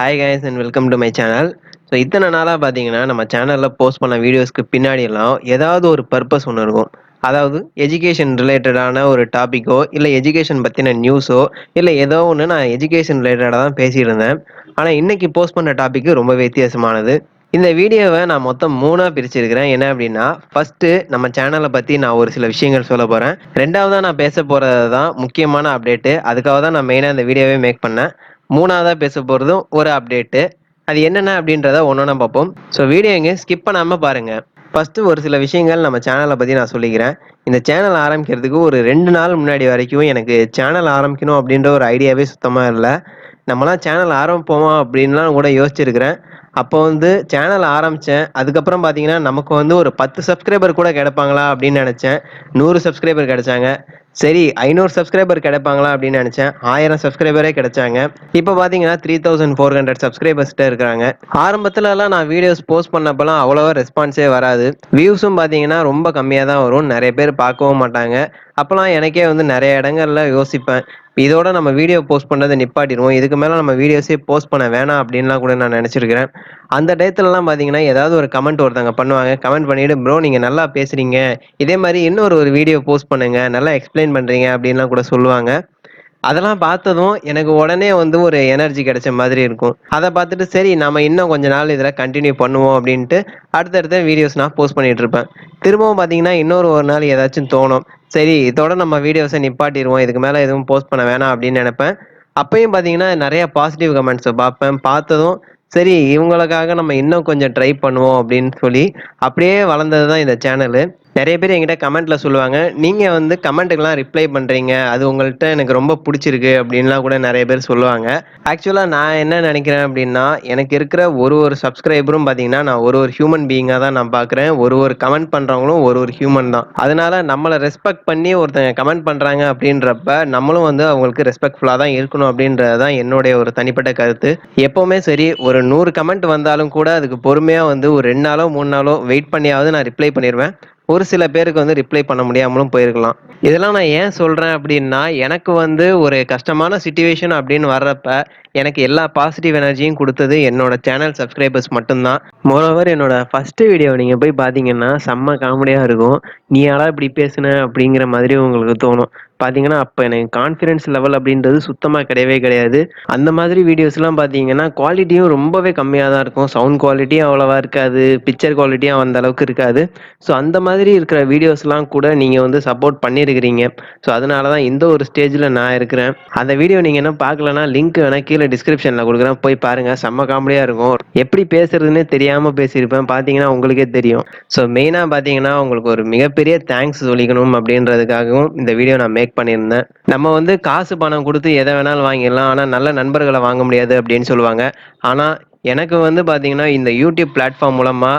Hi guys and welcome to my channel. So இத்தனை நாளாக பார்த்தீங்கன்னா நம்ம சேனலில் போஸ்ட் பண்ண வீடியோஸ்க்கு பின்னாடியெல்லாம் ஏதாவது ஒரு பர்பஸ் ஒன்று இருக்கும். அதாவது எஜுகேஷன் ரிலேட்டடான ஒரு டாப்பிக்கோ இல்லை எஜுகேஷன் பற்றின நியூஸோ இல்லை ஏதோ ஒன்று நான் எஜுகேஷன் ரிலேட்டடாக தான் பேசியிருந்தேன். ஆனால் இன்னைக்கு போஸ்ட் பண்ண டாபிக் ரொம்ப வித்தியாசமானது. இந்த வீடியோவை நான் மொத்தம் மூணாக பிரிச்சிருக்கிறேன். என்ன அப்படின்னா, ஃபர்ஸ்ட்டு நம்ம சேனலை பற்றி நான் ஒரு சில விஷயங்கள் சொல்ல போகிறேன். ரெண்டாவதாக நான் பேச போகிறது தான் முக்கியமான அப்டேட்டு. அதுக்காக தான் நான் மெயினாக இந்த வீடியோவே மேக் பண்ணேன். மூணாவதா பேச போறதும் ஒரு அப்டேட்டு. அது என்னென்ன அப்படின்றத ஒன்னொன்னா பார்ப்போம். ஸோ வீடியோ எங்க ஸ்கிப் பண்ணாம பாருங்க. ஃபர்ஸ்ட் ஒரு சில விஷயங்கள் நம்ம சேனலை பத்தி நான் சொல்லிக்கிறேன். இந்த சேனல் ஆரம்பிக்கிறதுக்கு ஒரு 2 நாள் முன்னாடி வரைக்கும் எனக்கு சேனல் ஆரம்பிக்கணும் அப்படின்ற ஒரு ஐடியாவே சுத்தமா இல்லை. நம்மளாம் சேனல் ஆரம்பிப்போமா அப்படின்லாம் கூட யோசிச்சிருக்கிறேன். அப்போ வந்து சேனல் ஆரம்பிச்சேன். அதுக்கப்புறம் பார்த்தீங்கன்னா, நமக்கு வந்து ஒரு 10 சப்ஸ்கிரைபர் கூட கிடைப்பாங்களா அப்படின்னு நினைச்சேன். 100 சப்ஸ்கிரைபர் கிடைச்சாங்க. சரி 500 சப்ஸ்கிரைபர் கிடைப்பாங்களா அப்படின்னு நினைச்சேன். 1000 சப்ஸ்கிரைபரே கிடைச்சாங்க. இப்போ பார்த்தீங்கன்னா 3400 சப்ஸ்கிரைபர்ஸ்ட்ட இருக்கிறாங்க. ஆரம்பத்துலலாம் நான் வீடியோஸ் போஸ்ட் பண்ணப்பலாம் அவ்வளோவா ரெஸ்பான்ஸே வராது. வியூஸும் பார்த்தீங்கன்னா ரொம்ப கம்மியாக தான் வரும். நிறைய பேர் பார்க்கவும் மாட்டாங்க. அப்போலாம் எனக்கே வந்து நிறைய இடங்கள்ல யோசிப்பேன். இதோட நம்ம வீடியோ போஸ்ட் பண்றதை நிப்பாட்டிடுவோம். இதுக்கு மேல நம்ம வீடியோஸே போஸ்ட் பண்ண வேணாம் அப்படின்லாம் கூட நான் நினைச்சிருக்கிறேன். அந்த டயத்துலலாம் பார்த்தீங்கன்னா, ஏதாவது ஒரு கமெண்ட் ஒருத்தவங்க பண்ணுவாங்க. கமெண்ட் பண்ணிட்டு, "ப்ரோ நீங்க நல்லா பேசுறீங்க. இதே மாரி இன்னொரு வீடியோ போஸ்ட் பண்ணுங்க. நல்லா எக்ஸ்பிளைன் பண்றீங்க" அப்படின்லாம் கூட சொல்லுவாங்க. அதெல்லாம் பார்த்ததும் எனக்கு உடனே வந்து ஒரு எனர்ஜி கிடைச்ச மாதிரி இருக்கும். அத பார்த்துட்டு சரி நம்ம இன்னும் கொஞ்ச நாள் இதில கன்டின்யூ பண்ணுவோம் அப்படின்ட்டு அடுத்தடுத்த வீடியோஸ் நான் போஸ்ட் பண்ணிட்டு இருப்பேன். திரும்பவும் பார்த்தீங்கன்னா, ஒரு நாள் ஏதாச்சும் தோணும். சரி இதோட நம்ம வீடியோஸ நிப்பாட்டிருவோம். இதுக்கு மேல எதுவும் போஸ்ட் பண்ண வேணாம் அப்படின்னு நெனைப்பேன். அப்பயும் பார்த்தீங்கன்னா, நெறைய பாசிட்டிவ் கமெண்ட்ஸ பார்ப்பேன். பார்த்ததும் சரி இவங்களுக்காக நம்ம இன்னும் கொஞ்சம் ட்ரை பண்ணுவோம் அப்படின்னு சொல்லி அப்படியே வளர்ந்தது தான் இந்த சேனலு. நெறைய பேர் என்கிட்ட கமெண்ட்ல சொல்லுவாங்க, "நீங்க வந்து கமெண்ட்டுக்குலாம் ரிப்ளை பண்றீங்க. அது உங்கள்ட்ட எனக்கு ரொம்ப புடிச்சிருக்கு." அப்படின்லாம் கூட நெறைய பேர் சொல்லுவாங்க. ஆக்சுவலா நான் என்ன நெனைக்கிறேன் அப்படின்னா, எனக்கு இருக்கிற ஒரு சப்ஸ்கிரைபரும் பார்த்தீங்கன்னா, நான் ஒரு ஹியூமன் பீயிங்கா தான் நான் பார்க்குறேன். ஒரு கமெண்ட் பண்றவங்களும் ஒரு ஹியூமன் தான். அதனால நம்மள ரெஸ்பெக்ட் பண்ணி ஒருத்தங்க கமெண்ட் பண்றாங்க அப்படின்றப்ப, நம்மளும் வந்து அவங்களுக்கு ரெஸ்பெக்ட்ஃபுல்லா தான் இருக்கணும் அப்படின்றது தான் என்னுடைய ஒரு தனிப்பட்ட கருத்து. எப்பவுமே சரி, ஒரு 100 கமெண்ட் வந்தாலும் கூட அதுக்கு பொறுமையா வந்து ஒரு 2 நாளோ, 3 நாளோ வெயிட் பண்ணியாவது நான் ரிப்ளை பண்ணிருவேன். ஒரு சில பேருக்கு வந்து ரிப்ளை பண்ண முடியாமலும் போயிருக்கலாம். இதெல்லாம் நான் ஏன் சொல்றேன் அப்படின்னா, எனக்கு வந்து ஒரு கஷ்டமான சிச்சுவேஷன் அப்படின்னு வர்றப்ப, எனக்கு எல்லா பாசிட்டிவ் எனர்ஜியும் குடுத்தது என்னோட சேனல் சப்ஸ்கிரைபர்ஸ் மட்டும் தான். மோரோவர் என்னோட ஃபர்ஸ்ட் வீடியோ நீங்க போய் பார்த்தீங்கன்னா, செம்ம காமெடியா இருக்கும். "நீயாடா இப்படி பேசுன?" அப்படிங்கிற மாதிரி உங்களுக்கு தோணும். பார்த்தீங்கன்னா, அப்ப எனக்கு கான்ஃபிடன்ஸ் லெவல் அப்படின்றது சுத்தமா கிடையவே கிடையாது. அந்த மாதிரி வீடியோஸ்லாம் பார்த்தீங்கன்னா, குவாலிட்டியும் ரொம்பவே கம்மியா தான் இருக்கும். சவுண்ட் குவாலிட்டியும் அவ்வளவா இருக்காது. பிக்சர் குவாலிட்டியும் அந்த அளவுக்கு இருக்காது. ஸோ அந்த மாதிரி இருக்கிற வீடியோஸ்லாம் கூட நீங்க வந்து சப்போர்ட் பண்ணியிருக்கிறீங்க. ஸோ அதனால தான் இந்த ஒரு ஸ்டேஜ்ல நான் இருக்கிறேன். அந்த வீடியோ நீங்க இன்னும் பார்க்கலன்னா, லிங்க் வேணா கீழ டிஸ்கிரிப்ஷன்ல குடுக்குறேன். போய் பாருங்க. செம்ம காமெடியா இருக்கும். எப்படி பேசுறதுன்னே தெரியாம பேசியிருப்பேன். பார்த்தீங்கன்னா உங்களுக்கே தெரியும். ஸோ மெயினா பார்த்தீங்கன்னா, உங்களுக்கு ஒரு மிகப்பெரிய தேங்க்ஸ் சொல்லிக்கணும் அப்படின்றதுக்காகவும் இந்த வீடியோ நான் மேக் பண்ணியிருந்தேன். நம்ம வந்து காசு பணம் குடுத்து எத வேணாலும் வாங்கிடலாம். ஆனா நல்ல நண்பர்கள வாங்க முடியாது அப்படின்னு சொல்லுவாங்க. ஆனா எனக்கு வந்து பார்த்தீங்கன்னா, இந்த யூடியூப் பிளாட்ஃபார்ம் மூலமா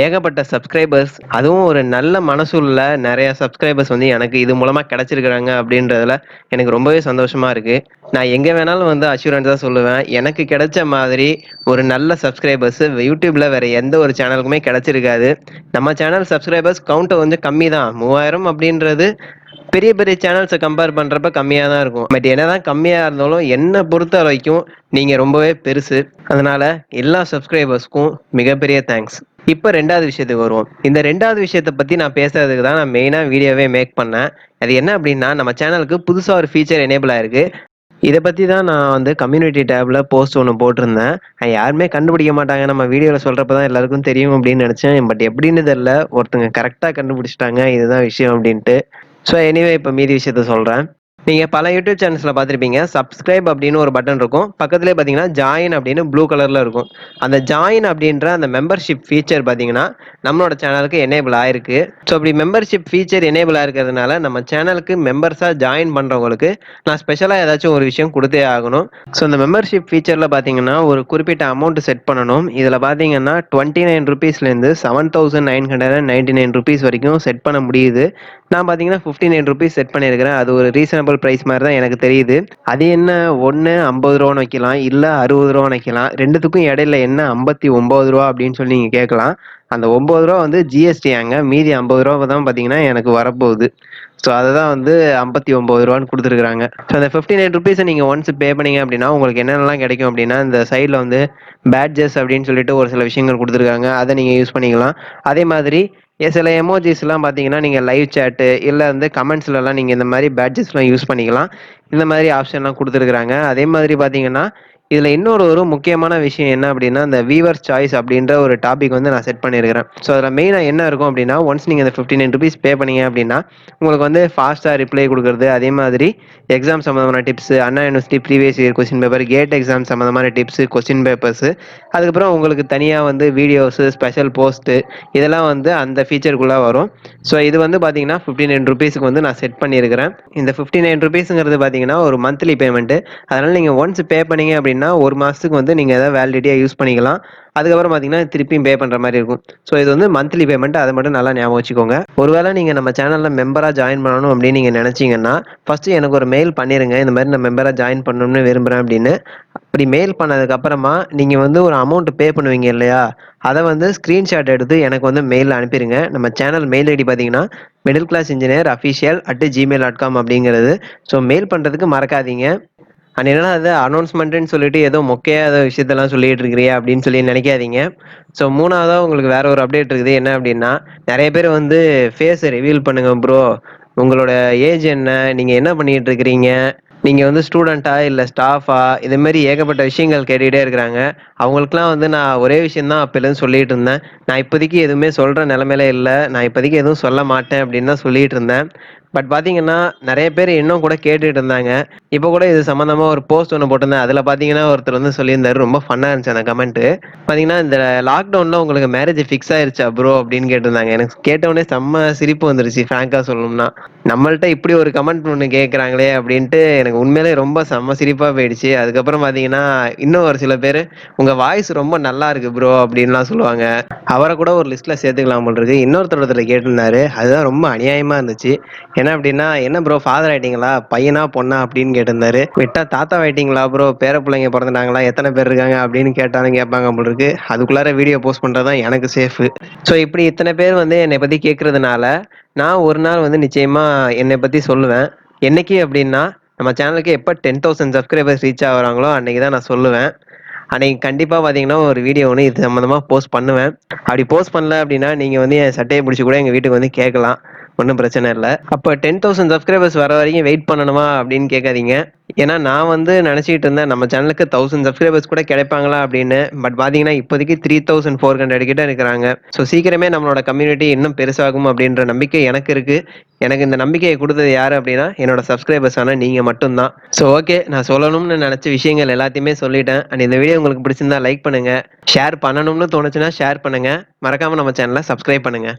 ஏகப்பட்ட சப்ஸ்கிரைபர்ஸ், அதுவும் ஒரு நல்ல மனசுள்ள நெறைய சப்ஸ்கிரைபர்ஸ் வந்து எனக்கு இது மூலமா கிடைச்சிருக்கிறாங்க அப்படின்றதுல எனக்கு ரொம்பவே சந்தோஷமா இருக்கு. நான் எங்க வேணாலும் வந்து அஷ்யூரன்ஸா சொல்லுவேன். எனக்கு கிடைச்ச மாதிரி ஒரு நல்ல சப்ஸ்கிரைபர்ஸ் யூடியூப்ல வேற எந்த ஒரு சேனலுக்குமே கிடைச்சிருக்காது. நம்ம சேனல் சப்ஸ்கிரைபர்ஸ் கவுண்ட் கொஞ்சம் கம்மி தான். 3000 அப்படின்றது பெரிய பெரிய சேனல்ஸ கம்பேர் பண்றப்ப கம்மியா தான் இருக்கும். பட் என்னதான் கம்மியா இருந்தாலும் என்ன பொறுத்த வரைக்கும் நீங்க ரொம்பவே பெருசு. அதனால எல்லா சப்ஸ்கிரைபர்ஸ்க்கும் மிகப்பெரிய தேங்க்ஸ். இப்ப 2வது விஷயத்துக்கு வருவோம். இந்த 2வது விஷயத்த பத்தி நான் பேசுறதுக்கு தான் நான் மெயினா வீடியோவே மேக் பண்ணேன். அது என்ன அப்படின்னா, நம்ம சேனலுக்கு புதுசா ஒரு ஃபீச்சர் எனேபிள் ஆயிருக்கு. இத பத்தி தான் நான் வந்து கம்யூனிட்டி டேப்ல போஸ்ட் ஒண்ணு போட்டிருந்தேன். யாருமே கண்டுபிடிக்க மாட்டாங்க. நம்ம வீடியோல சொல்றப்ப தான் எல்லாருக்கும் தெரியும் அப்படின்னு நெனச்சேன். பட் எப்படின்னு தெரியல. ஒருத்தங்க கரெக்ட்டா கண்டுபிடிச்சுட்டாங்க. இதுதான் விஷயம் அப்படின்ட்டு. ஸோ எனிவே இப்ப மீதி விஷயத்த சொல்றேன். நீங்க பல யூடியூப் சேனல்ஸ்ல பார்த்திருப்பீங்க. சப்ஸ்கிரைப் அப்படின்னு ஒரு பட்டன் இருக்கும். பக்கத்திலேயே பார்த்தீங்கன்னா, ஜாயின் அப்படின்னு ப்ளூ கலர்ல இருக்கும். அந்த ஜாயின் அப்படின்ற அந்த மெம்பர்ஷிப் ஃபீச்சர் பார்த்தீங்கன்னா, நம்மளோட சேனலுக்கு எனேபிள் ஆயிருக்கு. ஸோ அப்படி மெம்பர்ஷிப் ஃபீச்சர் எனேபிள் ஆயிருக்கிறதுனால, நம்ம சேனலுக்கு மெம்பர்ஸா ஜாயின் பண்றவங்களுக்கு நான் ஸ்பெஷலா ஏதாச்சும் ஒரு விஷயம் குடுத்தே ஆகணும். ஸோ இந்த மெம்பர்ஷிப் ஃபீச்சர்ல பார்த்தீங்கன்னா, ஒரு குறிப்பிட்ட அமௌண்ட் செட் பண்ணணும். இதுல பார்த்தீங்கன்னா, ₹29லேருந்து ₹7,999 வரைக்கும் செட் பண்ண முடியுது. நான் பார்த்தீங்கன்னா, ₹59 செட் பண்ணியிருக்கிறேன். அது ஒரு ரீசனபிள் பிரைஸ் மாரி தான் எனக்கு தெரியுது. அது என்ன ஒண்ணு ₹50 வைக்கலாம், இல்ல ₹60 வைக்கலாம். 2த்துக்கும் இடையில என்ன ₹59 அப்படின்னு சொல்லி நீங்க கேட்கலாம். அந்த ரூ. 9 வந்து ஜிஎஸ்டியாங்க. மீதி ரூ. 50 தான் பார்த்தீங்கன்னா, எனக்கு வரப்போகுது. ஸோ அததான் வந்து ரூ. 59ன்னு குடுத்துருக்காங்க. ஸோ அந்த ₹59 நீங்க ஒன்ஸ் பே பண்ணீங்க அப்படின்னா, உங்களுக்கு என்னென்னலாம் கிடைக்கும் அப்படின்னா, இந்த சைட்ல வந்து பேட்ஜஸ் அப்படின்னு சொல்லிட்டு ஒரு சில விஷயங்கள் குடுத்துருக்காங்க. அத நீங்க யூஸ் பண்ணிக்கலாம். அதே மாதிரி சில எமோஜிஸ்லாம் பார்த்தீங்கன்னா, நீங்க லைவ் சேட்டு இல்ல வந்து கமெண்ட்ஸ்லலாம் நீங்க இந்த மாரி பேட்ஜஸ்லாம் யூஸ் பண்ணிக்கலாம். இந்த மாதிரி ஆப்ஷன்லாம் குடுத்துருக்காங்க. அதே மாதிரி பார்த்தீங்கன்னா, இதுல இன்னொரு ஒரு முக்கியமான விஷயம் என்ன அப்படின்னா, இந்த வியூவர்ஸ் சாய்ஸ் அப்படின்ற ஒரு டாபிக் வந்து நான் செட் பண்ணியிருக்கிறேன். ஸோ அதுல மெயினா என்ன இருக்கும் அப்படின்னா, ஒன்ஸ் நீங்க இந்த ₹59 பே பண்ணீங்க அப்படின்னா, உங்களுக்கு வந்து ஃபாஸ்ட்டா ரிப்ளை குடுக்குறது, அதே மாதிரி எக்ஸாம் சம்மந்தமான tips, Anna university previous year question paper, GATE exam சம்மந்தமான டிப்ஸு, கொஸ்டின் பேப்பர்ஸு, அதுக்கப்புறம் உங்களுக்கு தனியா வந்து வீடியோஸு, ஸ்பெஷல் போஸ்ட்டு இதெல்லாம் வந்து அந்த ஃபீச்சருக்குள்ள வரும். ஸோ இது வந்து பார்த்தீங்கன்னா, ₹59க்கு வந்து நான் செட் பண்ணியிருக்கிறேன். இந்த ₹59ங்கிறது பார்த்தீங்கன்னா, ஒரு மந்த்லி பேமெண்ட்டு. அதனால நீங்க ஒன்ஸ் பே பண்ணீங்க அப்படின்னா, 1 மாசத்துக்கு வந்து நீங்க எதாவது வேலிடிட்டியா யூஸ் பண்ணிக்கலாம். அதுக்கப்புறம் பார்த்தீங்கன்னா, திருப்பியும் பே பண்ற மாரி இருக்கும். ஸோ இது வந்து மந்த்லி பேமெண்ட். அத மட்டும் நல்லா ஞாபகம் வச்சுக்கோங்க. ஒருவேள நீங்க நம்ம சேனல்ல மெம்பரா ஜாயின் பண்ணணும் அப்படின்னு நீங்க நெனச்சீங்கன்னா, ஃபர்ஸ்ட்டு எனக்கு ஒரு மெயில் பண்ணிருங்க. இந்த மாரி நான் மெம்பரா ஜாயின் பண்ணணும்னு விரும்புறேன் அப்படின்னு. அப்படி மெயில் பண்ணதுக்கு அப்புறமா, நீங்க வந்து ஒரு அமௌண்ட் பே பண்ணுவீங்க இல்லையா? அத வந்து ஸ்கிரீன்ஷாட் எடுத்து எனக்கு வந்து மெயில்ல அனுப்பிருங்க. நம்ம சேனல் மெயில் ஐடி பார்த்தீங்கன்னா, middleclassengineerofficial@gmail.com அப்படிங்கிறது. ஸோ மெயில் பண்றதுக்கு மறக்காதீங்க. அண்ட் என்னடா இது அனௌன்ஸ்மெண்ட்ன்னு சொல்லிட்டு ஏதோ மொக்கையா ஏதோ விஷயத்தெல்லாம் சொல்லிட்டு இருக்கிறியே அப்படின்னு சொல்லி நினைக்காதீங்க. ஸோ 3வதா உங்களுக்கு வேற ஒரு அப்டேட் இருக்குது. என்ன அப்படின்னா, நெறைய பேர் வந்து ஃபேஸ ரிவீல் பண்ணுங்க ப்ரோ. உங்களோட ஏஜ் என்ன? நீங்க என்ன பண்ணிட்டு இருக்கிறீங்க? நீங்க வந்து ஸ்டூடெண்ட்டா? இல்ல ஸ்டாஃபா? இது மாரி ஏகப்பட்ட விஷயங்கள் கேட்டுட்டே இருக்கிறாங்க. அவங்களுக்கெல்லாம் வந்து நான் ஒரே விஷயம் தான் அப்பலேருந்து சொல்லிட்டு இருந்தேன். நான் இப்போதைக்கு எதுவுமே சொல்ற நிலைமையில இல்ல. நான் இப்போதைக்கு எதுவும் சொல்ல மாட்டேன் அப்படின்னு தான் சொல்லிட்டு இருந்தேன். பட் பார்த்தீங்கன்னா, நெறைய பேர் இன்னும் கூட கேட்டுட்டு இருந்தாங்க. இப்ப கூட இது சம்மந்தமா ஒரு போஸ்ட் ஒண்ணு போட்டிருந்தேன். அதுல பார்த்தீங்கன்னா, ஒருத்தர் வந்து சொல்லியிருந்தாரு. ரொம்ப ஃபன்னா இருந்துச்சு அந்த கமெண்ட்டு. பார்த்தீங்கன்னா, "இந்த லாக்டவுன்ல உங்களுக்கு மேரேஜ் ஃபிக்ஸ் ஆயிருச்சா ப்ரோ?" அப்படின்னு கேட்டிருந்தாங்க. எனக்கு கேட்ட உடனே செம்ம சிரிப்பு வந்துருச்சு ஃப்ராங்க்கா சொல்லணும்னா. நம்மள்ட்ட இப்படி ஒரு கமெண்ட் ஒண்ணு கேட்கறாங்களே அப்படின்ட்டு எனக்கு உண்மையிலேயே ரொம்ப செம்ம சிரிப்பா போயிடுச்சு. அதுக்கப்புறம் பார்த்தீங்கன்னா, இன்னும் ஒரு சில பேரு, "உங்க வாய்ஸ் ரொம்ப நல்லா இருக்கு ப்ரோ" அப்படின்லாம் சொல்லுவாங்க. அவர கூட ஒரு லிஸ்ட்ல சேர்த்துக்கலாம் போல இருக்கு. ஒருத்தர் கேட்டிருந்தாரு. அதுதான் ரொம்ப அநியாயமா இருந்துச்சு. என்ன அப்படின்னா, "என்ன ப்ரோ ஃபாதர் ஆயிட்டீங்களா? பையனா? பொண்ணா?" அப்படின்னு கேட்டிருந்தாரு. விட்டா தாத்தாவாயிட்டீங்களா ப்ரோ? பேர பிள்ளைங்க பொறந்துட்டாங்களா? எத்தன பேர் இருக்காங்க? அப்படின்னு கேட்டாலும் கேட்பாங்க போல இருக்கு. அதுக்குள்ளார வீடியோ போஸ்ட் பண்றது தான் எனக்கு சேஃபு. ஸோ இப்படி இத்தன பேர் வந்து என்னைய பத்தி கேட்கறதுனால, நான் ஒரு நாள் வந்து நிச்சயமா என்னைய பத்தி சொல்லுவேன். என்னைக்கு அப்படின்னா, நம்ம சேனலுக்கு எப்ப 10,000 சப்ஸ்கிரைபர்ஸ் ரீச் ஆகுறாங்களோ, அன்னைக்கு தான் நான் சொல்லுவேன். அன்னைக்கு கண்டிப்பா பார்த்தீங்கன்னா, ஒரு வீடியோ ஒண்ணு இது சம்மந்தமா போஸ்ட் பண்ணுவேன். அப்படி போஸ்ட் பண்ணல அப்படின்னா, நீங்க வந்து என் சட்டைய புடிச்சு கூட எங்க வீட்டுக்கு வந்து கேட்கலாம். ஒண்ணும் பிரச்சனை இல்ல. அப்ப 10,000 சப்ஸ்கிரைபர்ஸ் வர வரைக்கும் வெயிட் பண்ணணுமா அப்படின்னு கேட்காதீங்க. ஏன்னா நான் வந்து நினைச்சுக்கிட்டு இருந்தேன் நம்ம சேனலுக்கு 1000 சப்ஸ்கிரைபர்ஸ் கூட கிடைப்பாங்களா அப்படின்னு. பட் பாத்தீங்கன்னா இப்போதைக்கு 3400 கிட்ட இருக்கிறாங்க. ஸோ சீக்கிரமே நம்மளோட கம்யூனிட்டி இன்னும் பெருசாகும் அப்படின்ற நம்பிக்கை எனக்கு இருக்கு. எனக்கு இந்த நம்பிக்கையை கொடுத்தது யாரு அப்படின்னா என்னோட சப்ஸ்கிரைபர்ஸ் ஆன நீங்க மட்டும்தான். ஸோ ஓகே, நான் சொல்லணும்னு நினைச்ச விஷயங்கள் எல்லாத்தையுமே சொல்லிட்டேன். அண்ட் இந்த வீடியோ உங்களுக்கு பிடிச்சிருந்தா லைக் பண்ணுங்க. ஷேர் பண்ணணும்னு தோணுச்சுன்னா ஷேர் பண்ணுங்க. மறக்காம நம்ம சேனலை சப்ஸ்கிரைப் பண்ணுங்க.